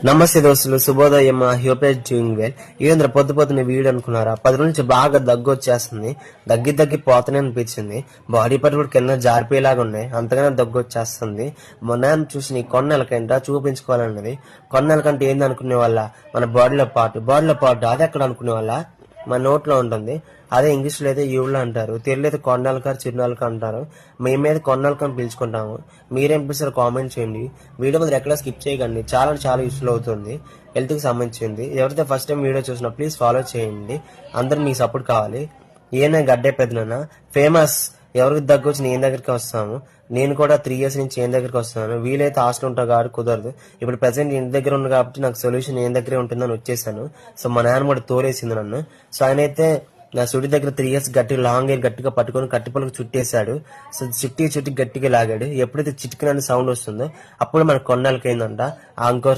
నమస్తే దోస్తులు, శుభోదయం. హ్యూపేజ్ డూయింగ్ వెల్. ఏంద్ర పొద్దున వీడియో అనుకున్నారా? 10 రోజుల నుంచి బాగా దగ్గు వచ్చేస్తుంది. దగ్గి పోతనే అనిపించింది. బాడీ పార్ట్ కూడా కింద జారిపోయేలాగా ఉన్నాయి. అంతగానే దగ్గు వచ్చేస్తుంది. మొన్న చూసి నీ కొన్నేళ్ళకంట చూపించుకోవాలన్నది. కొన్నేళ్ళకంటే ఏంది అనుకునే వాళ్ళ మన బాడీలో పార్ట్ అది ఎక్కడ అనుకునే వాళ్ళ మన నోట్లో ఉంటుంది. అదే ఇంగ్లీష్ లో అయితే యూళ్ళు అంటారు, తెలుగులో అయితే కొన్నాళ్ళకారు చిరునాళ్ళక అంటారు. మేమైతే కొన్నాళ్ళకని పిలుచుకుంటాము. మీరేం పిలుస్తారు కామెంట్ చేయండి. వీడియో మీద ఎక్కడ స్కిప్ చేయకండి, చాలా యూస్ఫుల్ అవుతుంది. హెల్త్ కి సంబంధించింది. ఎవరైతే ఫస్ట్ టైం వీడియో చూసినా ప్లీజ్ ఫాలో చేయండి. అందరు మీ సపోర్ట్ కావాలి. ఏనా గడ్డే పెద్దనా ఫేమస్. ఎవరికి దగ్గు వచ్చి నేను దగ్గరికి వస్తాము. నేను కూడా 3 years నుంచి ఏం దగ్గరికి వస్తున్నాను. వీలైతే హాస్టల్ ఉంటా కాబట్టి కుదరదు. ఇప్పుడు ప్రెసెంట్ ఇంటి దగ్గర ఉంది కాబట్టి నాకు సొల్యూషన్ ఏం దగ్గరే ఉంటుందని వచ్చేసాను. సో మా నాన్న కూడా తోలేసింది నన్ను. సో ఆయన అయితే నా సుడి దగ్గర 3 years లాంగ్ హెయిర్ గట్టిగా పట్టుకొని కట్టిపలకు చుట్టేశాడు. సో చుట్టి గట్టిగా లాగాడు. ఎప్పుడైతే చిటికిన సౌండ్ వస్తుందో అప్పుడు మన కొన్నాళ్ళకైందంట. ఆ ఇంకో